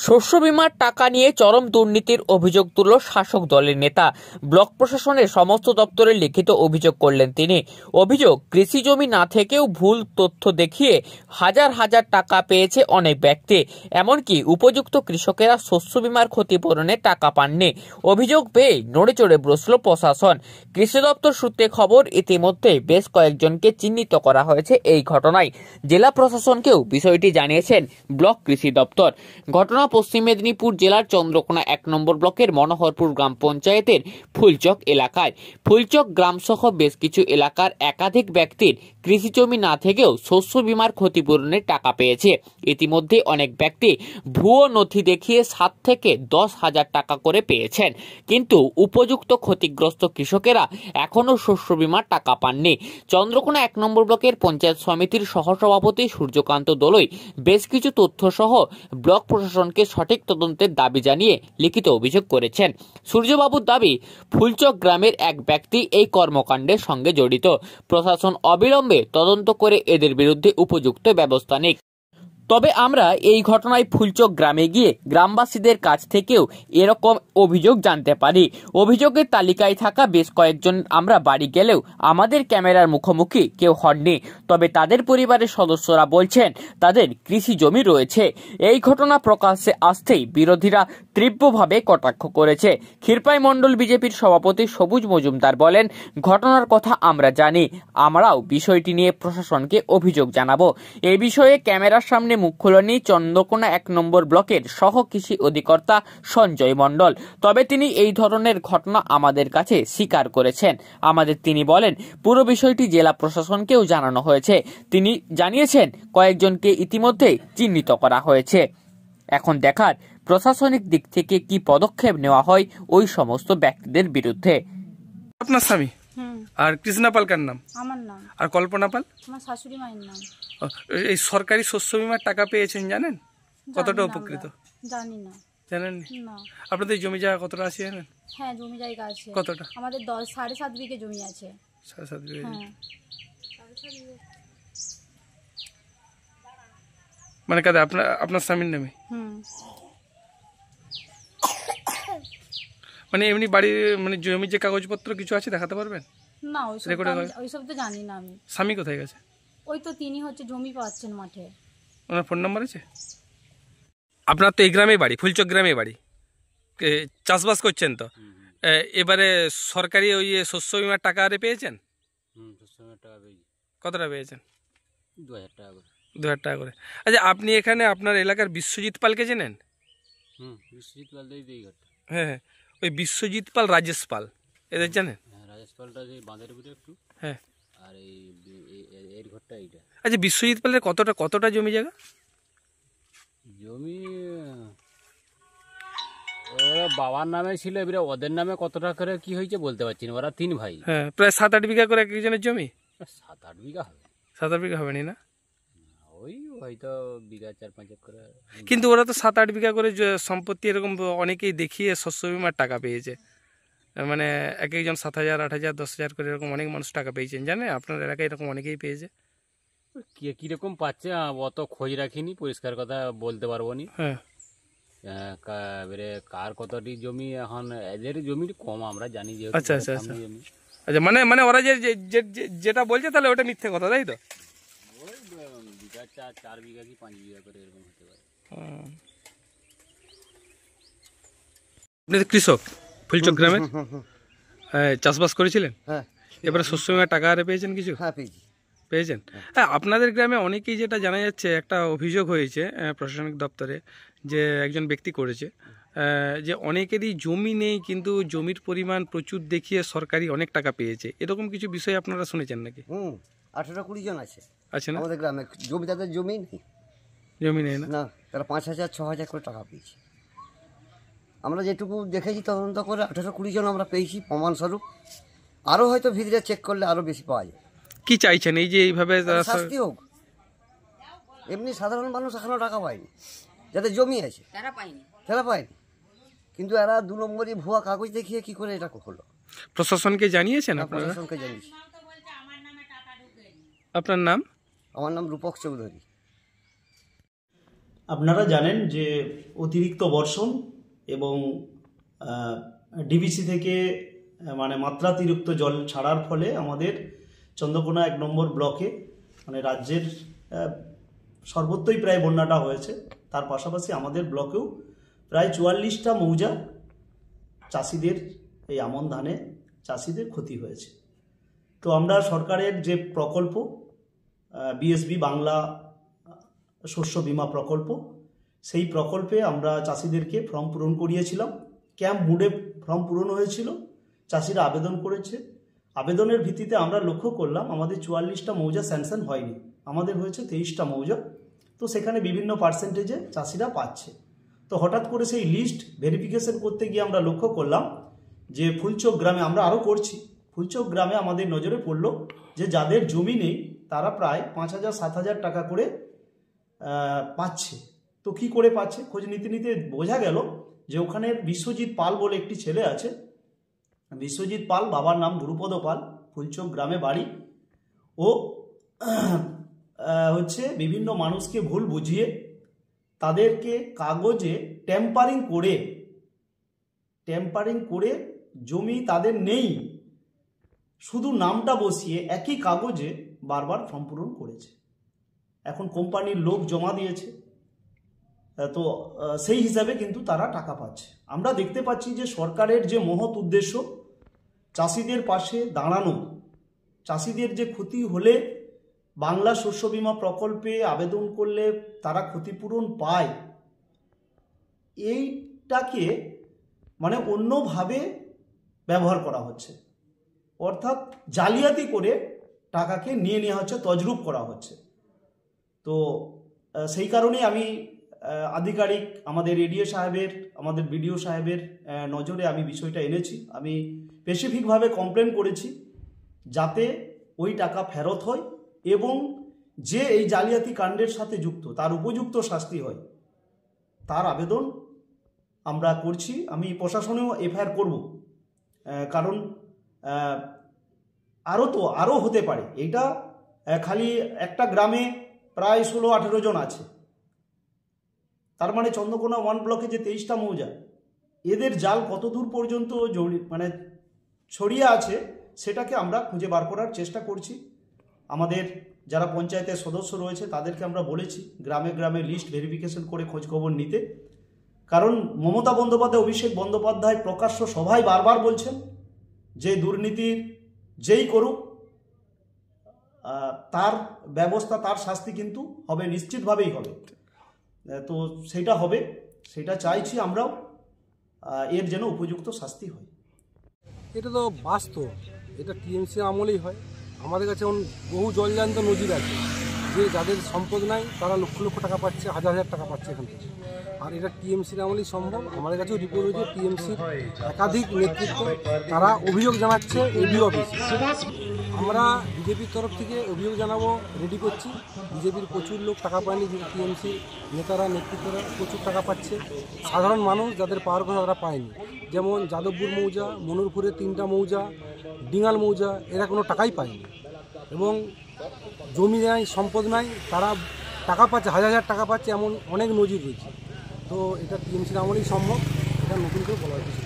শস্য বীমার টাকা নিয়ে চরম দুর্নীতির অভিযোগ তুলল শাসক দলের নেতা। ব্লক প্রশাসনের সমস্ত দপ্তরে লিখিত অভিযোগ করলেন তিনি। অভিযোগ, কৃষি জমি না থেকেও ভুল তথ্য দেখিয়ে হাজার হাজার টাকা পেয়েছে অনেক ব্যক্তি। এমনকি উপযুক্ত কৃষকেরা শস্য বীমার ক্ষতিপূরণে টাকা পাননি। অভিযোগ পেয়ে নড়েচড়ে বসল প্রশাসন। কৃষি দপ্তর সূত্রে খবর, ইতিমধ্যে বেশ কয়েকজনকে চিহ্নিত করা হয়েছে এই ঘটনায়। জেলা প্রশাসনকেও বিষয়টি জানিয়েছেন ব্লক কৃষি দপ্তর। ঘটনা পশ্চিম মেদিনীপুর জেলার চন্দ্রকোনা ১ নম্বর ব্লকের মনোহরপুর গ্রাম পঞ্চায়েতের ফুলচক এলাকায়। ফুলচক গ্রাম সহ বেশ কিছু এলাকার একাধিক ব্যক্তির কৃষি জমি না থেকেও শস্য বীমার ক্ষতিপূরণের টাকা পেয়েছে। ইতিমধ্যে অনেক ব্যক্তি ভুয়ো নথি দেখিয়ে ৭ থেকে ১০ হাজার টাকা করে পেয়েছেন, কিন্তু উপযুক্ত ক্ষতিগ্রস্ত কৃষকেরা এখনও শস্য বীমার টাকা পাননি। চন্দ্রকোনা ১ নম্বর ব্লকের পঞ্চায়েত সমিতির সহসভাপতি সূর্যকান্ত দোলই বেশ কিছু তথ্য সহ ব্লক প্রশাসনকে সঠিক তদন্তের দাবি জানিয়ে লিখিত অভিযোগ করেছেন। সূর্যবাবুর দাবি, ফুলচক গ্রামের এক ব্যক্তি এই কর্মকাণ্ডের সঙ্গে জড়িত। প্রশাসন অবিলম্বে তদন্ত করে এদের বিরুদ্ধে উপযুক্ত ব্যবস্থা নিক। তবে আমরা এই ঘটনায় ফুলচক গ্রামে গিয়ে গ্রামবাসীদের কাছ থেকেও এরকম অভিযোগ জানতে পারি। অভিযোগের তালিকায় থাকা বেশ কয়েকজন আমরা বাড়ি গেলেও আমাদের ক্যামেরার মুখোমুখি কেউ হননি। তবে তাদের পরিবারের সদস্যরা বলছেন তাদের কৃষি জমি রয়েছে। এই ঘটনা প্রকাশ্যে আসতেই বিরোধীরা তীব্রভাবে কটাক্ষ করেছে। ক্ষীরপাই মণ্ডল বিজেপির সভাপতি সবুজ মজুমদার বলেন, ঘটনার কথা আমরা জানি, আমরাও বিষয়টি নিয়ে প্রশাসনকে অভিযোগ জানাবো। এই বিষয়ে ক্যামেরার সামনে মুখ খুলেনি চন্দ্রকোনা ১ নম্বর ব্লকের সহ কৃষি অধিকর্তা সঞ্জয় মণ্ডল। তবে তিনি এই ধরনের ঘটনা আমাদের কাছে স্বীকার করেছেন। তিনি বলেন, পুরো বিষয়টি জেলা প্রশাসনকেও জানানো হয়েছে। তিনি জানিয়েছেন কয়েকজনকে ইতিমধ্যে চিহ্নিত করা হয়েছে। এখন দেখার প্রশাসনিক দিক থেকে কি পদক্ষেপ নেওয়া হয় ওই সমস্ত ব্যক্তিদের বিরুদ্ধে। আপনার স্বামী আর কৃষ্ণা পাল কার নাম? আমার নাম। আর কল্পনা পাল? আমার শাশুড়ি মায়ের নাম। এই সরকারি শস্য বীমার টাকা পেয়েছেন, জানেন কতটা উপকৃত? জানি না। জানেন না। আপনাদের জমি জায়গা কতটা আছে জানেন? হ্যাঁ, জমি জায়গা আছে। কতটা? আমাদের 7.5 বিঘে জমি আছে। 7.5 বিঘে? হ্যাঁ। মানে কাদের? আপনার স্বামীর নামে? মানে এমনি বাড়ি, মানে জমির যে কাগজপত্র কিছু আছে দেখাতে পারবেন? না, ওইসব তো জানি না আমি। স্বামী কোথায় গেছে? ওই তো তিনি জমি পাচ্ছেন মাঠে। ওনার ফোন নাম্বার আছে? আপনার তো এই গ্রামে বাড়ি, ফুলচক গ্রামে বাড়ি, চাষবাস করছেন তো। এবারে সরকারি ওই শস্য বীমার টাকা আরে পেয়েছেন? কতটা পেয়েছেন? ২,০০০ টাকা করে। ২,০০০ টাকা করে। আচ্ছা, আপনি এখানে আপনার এলাকার বিশ্বজিৎ পালকে চেনেন? বিশ্বজিৎ পাল এই ঘরটা। হ্যাঁ, ওই বিশ্বজিৎ পাল, রাজেশ পাল, এদের জানেন? হ্যাঁ, রাজেশ পালটা যে বাঁধের ভিতরে একটু। হ্যাঁ। আর এর ঘরটা এইটা। আচ্ছা, বিশ্বজিৎ পালের কতটা জমি জায়গা? জমি ওরা বাবার নামে ছিল, এবারে ওদের নামে কতটা করে কি হয়েছে বলতে পারছি না। ওরা 3 ভাই। হ্যাঁ, প্রায় ৭-৮ বিঘা করে এক একজনের জমি। 7-8 বিঘা হবে। ৭-৮ বিঘা হবে না? ওই হয়তো বিঘা 4-5 করে। কিন্তু ওরা তো ৭-৮ বিঘা করে সম্পত্তি এরকম অনেকেই দেখিয়ে শস্য বীমার টাকা পেয়েছে। মানে এক একজন ৭,০০০, ৮,০০০, ১০,০০০ করে এরকম অনেক মানুষ টাকা পেয়েছেন, জানেন? আপনার এলাকায় এরকম অনেকেই পেয়েছে। কে কিরকম পাচ্ছে অত খোঁজ রাখিনি, পরিষ্কার কথা বলতে পারবো নি। হ্যাঁ, এবারে কার কতটি জমি, এখন এদের জমির কম আমরা জানি। আচ্ছা আচ্ছা আচ্ছা আচ্ছা, মানে ওরা যেটা বলছে তাহলে ওটা মিথ্যে কথা, তাই তো? ওই বিঘা 4 বিঘা কি 5 বিঘা করে এরকম হতে পারে। আপনি কৃষক ফুলচক গ্রামের? হ্যাঁ, চাষবাস করেছিলেন? হ্যাঁ। এবারে শস্য বীমার টাকা আরে পেয়েছেন কিছু? হ্যাঁ, পেয়েছেন। হ্যাঁ, আপনাদের গ্রামে অনেকেই যেটা জানা যাচ্ছে, একটা অভিযোগ হয়েছে প্রশাসনিক দপ্তরে, যে একজন ব্যক্তি করেছে, যে অনেকেরই জমি নেই কিন্তু জমির পরিমাণ প্রচুর দেখিয়ে সরকারি অনেক টাকা পেয়েছে। এরকম কিছু বিষয় আপনারা শুনেছেন নাকি? 18-20 জন আছে না আমাদের গ্রামে। তাদের জমি নেই না, তারা 5,000, 6,000 করে টাকা পেয়েছে। আমরা যেটুকু দেখেছি তদন্ত করে 18-20 জন আমরা পেয়েছি প্রমাণস্বরূপ। আরও হয়তো ভিতরে চেক করলে আরও বেশি পাওয়া যায়। কি চাইছেন এই যে এইভাবে শাস্তি হোক? এমনি সাধারণ মানুষ এখনো টাকা পায়নি, যাদের জমি আছে তারা পায়নি, কিন্তু এরা 2 নম্বরই ভুয়া কাগজ দেখিয়ে কি করে এটা হলো। প্রশাসনকে জানিয়েছেন? প্রশাসনকে জানিয়েছি। আপনার নাম? আমার নাম রূপক চৌধুরী। আপনারা জানেন যে অতিরিক্ত বর্ষণ এবং ডিবিসি থেকে মানে মাত্রাতিরিক্ত জল ছাড়ার ফলে আমাদের চন্দ্রকোনা 1 নম্বর ব্লকে মানে রাজ্যের সর্বত্রই প্রায় বন্যাটা হয়েছে। তার পাশাপাশি আমাদের ব্লকেও প্রায় 44টা মৌজা চাষিদের এই আমন ধানে চাষিদের ক্ষতি হয়েছে। তো আমরা সরকারের যে প্রকল্প বিএসবি বাংলা শস্য বীমা প্রকল্প, সেই প্রকল্পে আমরা চাষিদেরকে ফর্ম পূরণ করিয়েছিলাম। ক্যাম্প মুডে ফর্ম পূরণ হয়েছিল, চাষিরা আবেদন করেছে। আবেদনের ভিত্তিতে আমরা লক্ষ্য করলাম আমাদের 44টা মৌজা স্যাংশন হয়নি, আমাদের হয়েছে 23টা মৌজা। তো সেখানে বিভিন্ন পার্সেন্টেজে চাষিরা পাচ্ছে। তো হঠাৎ করে সেই লিস্ট ভেরিফিকেশন করতে গিয়ে আমরা লক্ষ্য করলাম যে ফুলচক গ্রামে, আমরা আরও করছি, ফুলচক গ্রামে আমাদের নজরে পড়লো যে যাদের জমি নেই তারা প্রায় 5,000-7,000 টাকা করে পাচ্ছে। তো কি করে পাচ্ছে, খোঁজ নিতে নিতে বোঝা গেল যে ওখানে বিশ্বজিৎ পাল বলে একটি ছেলে আছে। বিশ্বজিৎ পাল, বাবার নাম গুরুপদ পাল, ফুলচক গ্রামে বাড়ি। ও হচ্ছে বিভিন্ন মানুষকে ভুল বুঝিয়ে তাদেরকে কাগজে ট্যাম্পারিং করে জমি তাদের নেই, শুধু নামটা বসিয়ে একই কাগজে বারবার ফর্ম পূরণ করেছে। এখন কোম্পানির লোক জমা দিয়েছে, তো সেই হিসাবে কিন্তু তারা টাকা পাচ্ছে। আমরা দেখতে পাচ্ছি যে সরকারের যে মহৎ উদ্দেশ্য চাষিদের পাশে দাঁড়ানো, চাষিদের যে ক্ষতি হলে বাংলা শস্য বীমা প্রকল্পে আবেদন করলে তারা ক্ষতিপূরণ পায়, এইটাকে মানে অন্যভাবে ব্যবহার করা হচ্ছে। অর্থাৎ জালিয়াতি করে টাকাকে নিয়ে নেওয়া হচ্ছে, তজরুপ করা হচ্ছে। তো সেই কারণে আমি আধিকারিক আমাদের এডিও সাহেবের, আমাদের বিডিও সাহেবের নজরে আমি বিষয়টা এনেছি। আমি স্পেসিফিকভাবে কমপ্লেন করেছি যাতে ওই টাকা ফেরত হয় এবং যে এই জালিয়াতি কাণ্ডের সাথে যুক্ত তার উপযুক্ত শাস্তি হয়, তার আবেদন আমরা করছি। আমি প্রশাসনেও এফআইআর করব, কারণ আরও হতে পারে। এইটা খালি একটা গ্রামে প্রায় 16-18 জন আছে, তার মানে চন্দ্রকোনা 1 ব্লকে যে 23টা মৌজা, এদের জাল কত দূর পর্যন্ত মানে ছড়িয়ে আছে সেটাকে আমরা খুঁজে বার করার চেষ্টা করছি। আমাদের যারা পঞ্চায়েতের সদস্য রয়েছে তাদেরকে আমরা বলেছি গ্রামে গ্রামে লিস্ট ভেরিফিকেশন করে খোঁজখবর নিতে। কারণ মমতা বন্দ্যোপাধ্যায়, অভিষেক বন্দ্যোপাধ্যায় প্রকাশ্য সভায় বারবার বলছেন যে দুর্নীতির যেই করুক তার ব্যবস্থা, তার শাস্তি কিন্তু হবে, নিশ্চিতভাবেই হবে। তো সেটা হবে, সেটা চাইছি আমরাও, এর যেন উপযুক্ত শাস্তি হয়। এটা তো বাস্তব, এটা টিএমসি আমলেই হয়। আমাদের কাছে বহু জলজান্ত নজির আছে যে যাদের সম্পদ নাই তারা লক্ষ লক্ষ টাকা পাচ্ছে, হাজার হাজার টাকা পাচ্ছে এখান থেকে। আর এটা টিএমসির আমলেই সম্ভব। আমাদের কাছেও রিপোর্ট হয়েছে টিএমসির একাধিক নেতৃত্ব তারা অভিযোগ জানাচ্ছে এডিও অফিসে। আমরা বিজেপির তরফ থেকে অভিযোগ জানাবো রেডি করছি। বিজেপির প্রচুর লোক টাকা পায়নি, যেটা টিএমসি নেতারা নেতৃত্বরা প্রচুর টাকা পাচ্ছে। সাধারণ মানুষ যাদের পাওয়ার কথা তারা পায়নি, যেমন যাদবপুর মৌজা, মনুরপুরের 3টা মৌজা, ডিঙাল মৌজা, এরা কোনো টাকাই পায়নি। এবং জমি নাই, সম্পদ নাই, তারা টাকা পাচ্ছে, হাজার হাজার টাকা পাচ্ছে, এমন অনেক নজির রয়েছে। তো এটা টিএমসির আমলেই সম্ভব, এটা নতুন করে বলা হয়েছে।